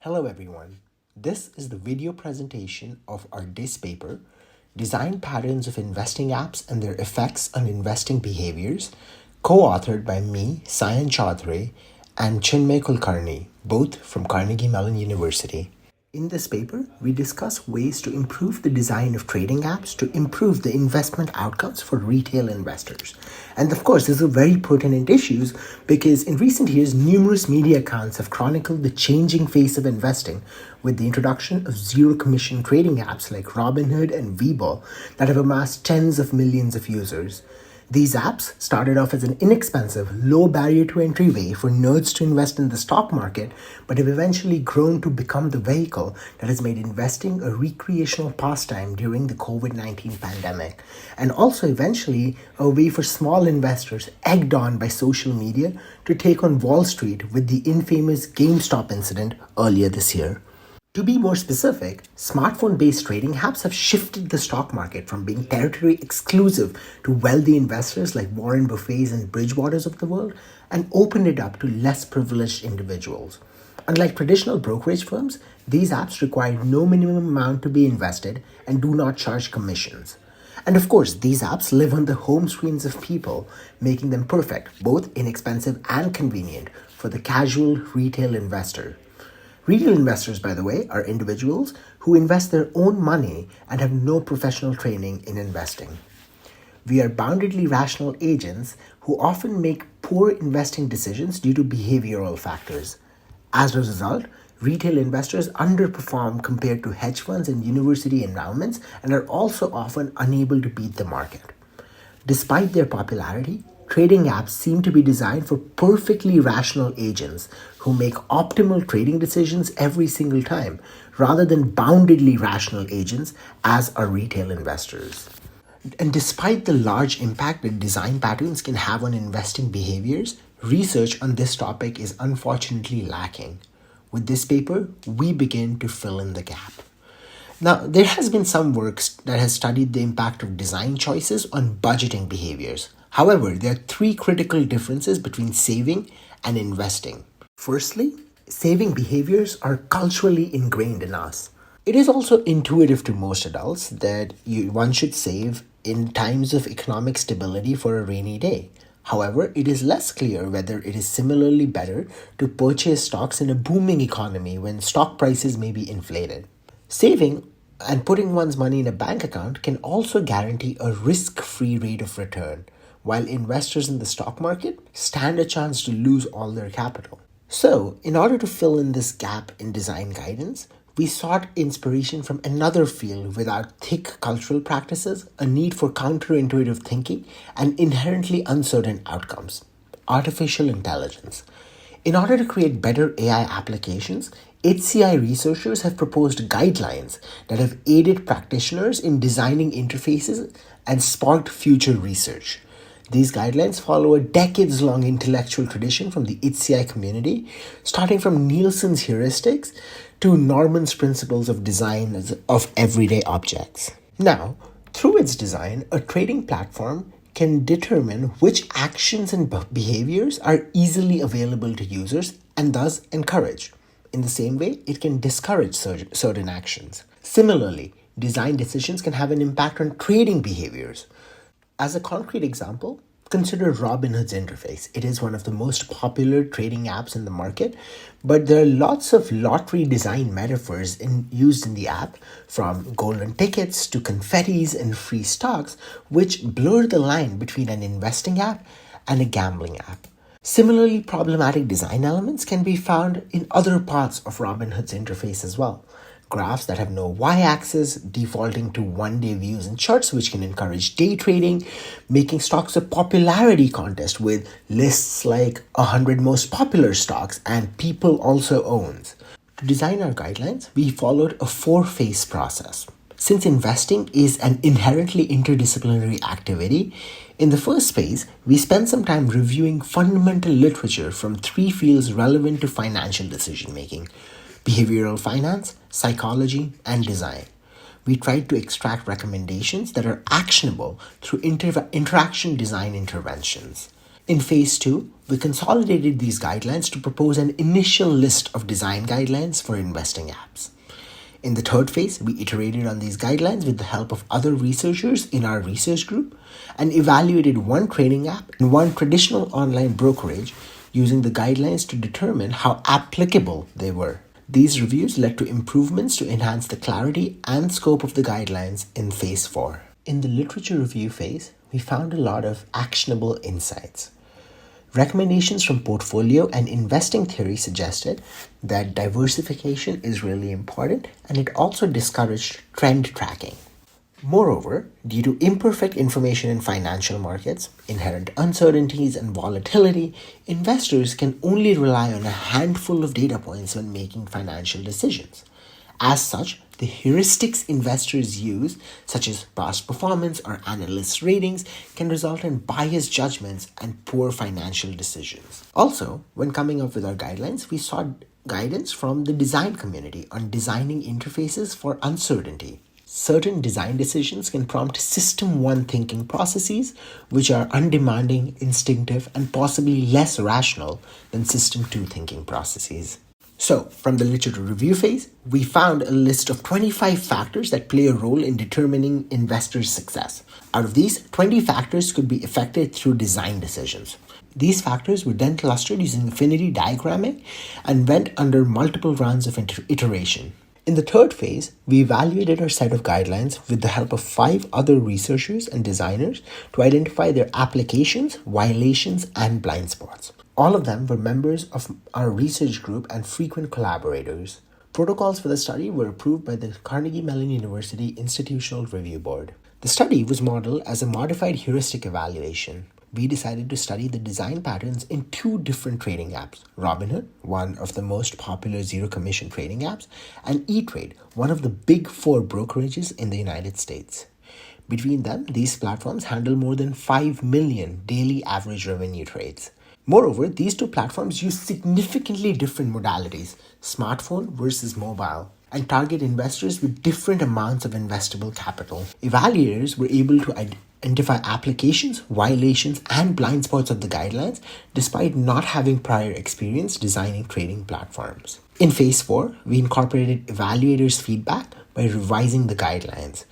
Hello everyone. This is the video presentation of our DIS paper, Design Patterns of Investing Apps and Their Effects on Investing Behaviors, co-authored by me, Sayan Chaudhry, and Chinmay Kulkarni, both from Carnegie Mellon University. In this paper, we discuss ways to improve the design of trading apps to improve the investment outcomes for retail investors. And of course, these are very pertinent issues because in recent years, numerous media accounts have chronicled the changing face of investing with the introduction of zero-commission trading apps like Robinhood and Webull that have amassed tens of millions of users. These apps started off as an inexpensive, low barrier to entry way for nerds to invest in the stock market, but have eventually grown to become the vehicle that has made investing a recreational pastime during the COVID-19 pandemic, and also eventually a way for small investors egged on by social media to take on Wall Street with the infamous GameStop incident earlier this year. To be more specific, smartphone-based trading apps have shifted the stock market from being territory exclusive to wealthy investors like Warren Buffet's and Bridgewater's of the world and opened it up to less privileged individuals. Unlike traditional brokerage firms, these apps require no minimum amount to be invested and do not charge commissions. And of course, these apps live on the home screens of people, making them perfect, both inexpensive and convenient, for the casual retail investor. Retail investors, by the way, are individuals who invest their own money and have no professional training in investing. We are boundedly rational agents who often make poor investing decisions due to behavioral factors. As a result, retail investors underperform compared to hedge funds and university endowments and are also often unable to beat the market. Despite their popularity, trading apps seem to be designed for perfectly rational agents who make optimal trading decisions every single time, rather than boundedly rational agents as are retail investors. And despite the large impact that design patterns can have on investing behaviors, research on this topic is unfortunately lacking. With this paper, we begin to fill in the gap. Now, there has been some work that has studied the impact of design choices on budgeting behaviors. However, there are three critical differences between saving and investing. Firstly, saving behaviors are culturally ingrained in us. It is also intuitive to most adults that one should save in times of economic stability for a rainy day. However, it is less clear whether it is similarly better to purchase stocks in a booming economy when stock prices may be inflated. Saving and putting one's money in a bank account can also guarantee a risk-free rate of return, while investors in the stock market stand a chance to lose all their capital. So, in order to fill in this gap in design guidance, we sought inspiration from another field with our thick cultural practices, a need for counterintuitive thinking, and inherently uncertain outcomes: artificial intelligence. In order to create better AI applications, HCI researchers have proposed guidelines that have aided practitioners in designing interfaces and sparked future research. These guidelines follow a decades-long intellectual tradition from the HCI community, starting from Nielsen's heuristics to Norman's principles of design of everyday objects. Now, through its design, a trading platform can determine which actions and behaviors are easily available to users and thus encourage. In the same way, it can discourage certain actions. Similarly, design decisions can have an impact on trading behaviors. As a concrete example, consider Robinhood's interface. It is one of the most popular trading apps in the market, but there are lots of lottery design metaphors used in the app, from golden tickets to confettis and free stocks, which blur the line between an investing app and a gambling app. Similarly, problematic design elements can be found in other parts of Robinhood's interface as well. Graphs that have no y-axis, defaulting to one-day views and charts, which can encourage day trading, making stocks a popularity contest with lists like 100 most popular stocks and people also owns. To design our guidelines, we followed a 4-phase process. Since investing is an inherently interdisciplinary activity, in the first phase, we spent some time reviewing fundamental literature from 3 fields relevant to financial decision-making: behavioral finance, psychology, and design. We tried to extract recommendations that are actionable through interaction design interventions. In phase 2, we consolidated these guidelines to propose an initial list of design guidelines for investing apps. In the third phase, we iterated on these guidelines with the help of other researchers in our research group and evaluated one trading app and one traditional online brokerage using the guidelines to determine how applicable they were. These reviews led to improvements to enhance the clarity and scope of the guidelines in phase 4. In the literature review phase, we found a lot of actionable insights. Recommendations from portfolio and investing theory suggested that diversification is really important, and it also discouraged trend tracking. Moreover, due to imperfect information in financial markets, inherent uncertainties, and volatility, investors can only rely on a handful of data points when making financial decisions. As such, the heuristics investors use, such as past performance or analyst ratings, can result in biased judgments and poor financial decisions. Also, when coming up with our guidelines, we sought guidance from the design community on designing interfaces for uncertainty. Certain design decisions can prompt System 1 thinking processes, which are undemanding, instinctive, and possibly less rational than System 2 thinking processes. So, from the literature review phase, we found a list of 25 factors that play a role in determining investors' success. Out of these, 20 factors could be affected through design decisions. These factors were then clustered using affinity diagramming and went under multiple rounds of iteration. In the third phase, we evaluated our set of guidelines with the help of 5 other researchers and designers to identify their applications, violations, and blind spots. All of them were members of our research group and frequent collaborators. Protocols for the study were approved by the Carnegie Mellon University Institutional Review Board. The study was modeled as a modified heuristic evaluation. We decided to study the design patterns in 2 different trading apps, Robinhood, one of the most popular zero-commission trading apps, and E-Trade, one of the big 4 brokerages in the United States. Between them, these platforms handle more than 5 million daily average revenue trades. Moreover, these 2 platforms use significantly different modalities, smartphone versus mobile, and target investors with different amounts of investable capital. Evaluators were able to identify applications, violations, and blind spots of the guidelines despite not having prior experience designing trading platforms. In phase 4, we incorporated evaluators' feedback by revising the guidelines.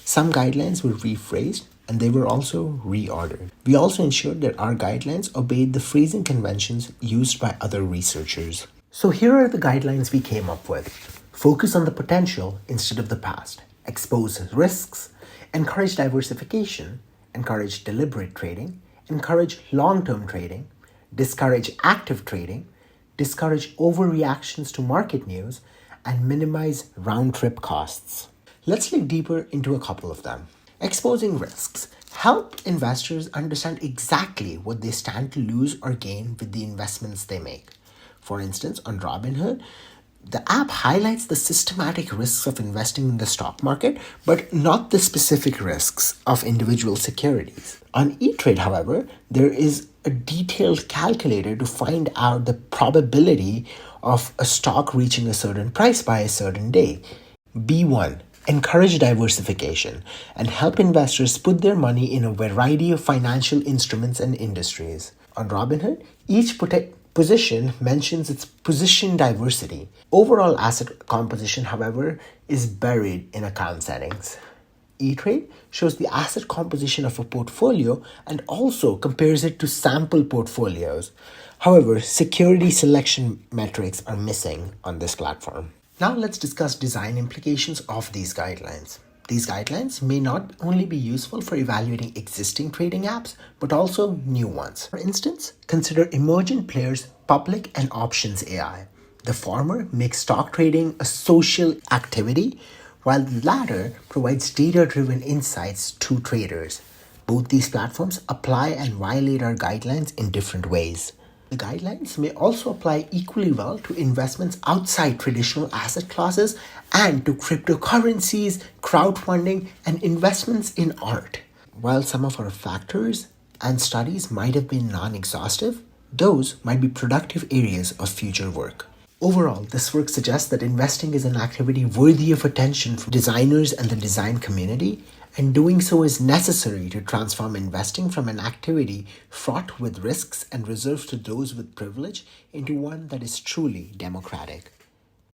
Some guidelines were rephrased, and they were also reordered. We also ensured that our guidelines obeyed the phrasing conventions used by other researchers. So here are the guidelines we came up with. Focus on the potential instead of the past. Expose risks. Encourage diversification. Encourage deliberate trading. Encourage long-term trading. Discourage active trading. Discourage overreactions to market news. And minimize round-trip costs. Let's look deeper into a couple of them. Exposing risks. Help investors understand exactly what they stand to lose or gain with the investments they make. For instance, on Robinhood, the app highlights the systematic risks of investing in the stock market, but not the specific risks of individual securities. On E-Trade, however, there is a detailed calculator to find out the probability of a stock reaching a certain price by a certain day. B1. Encourage diversification and help investors put their money in a variety of financial instruments and industries. On Robinhood, each position mentions its position diversity. Overall asset composition, however, is buried in account settings. E-Trade shows the asset composition of a portfolio and also compares it to sample portfolios. However, security selection metrics are missing on this platform. Now let's discuss design implications of these guidelines. These guidelines may not only be useful for evaluating existing trading apps, but also new ones. For instance, consider emergent players, public and options AI. The former makes stock trading a social activity, while the latter provides data-driven insights to traders. Both these platforms apply and violate our guidelines in different ways. The guidelines may also apply equally well to investments outside traditional asset classes and to cryptocurrencies, crowdfunding, and investments in art. While some of our factors and studies might have been non-exhaustive, those might be productive areas of future work. Overall, this work suggests that investing is an activity worthy of attention from designers and the design community, and doing so is necessary to transform investing from an activity fraught with risks and reserved to those with privilege into one that is truly democratic.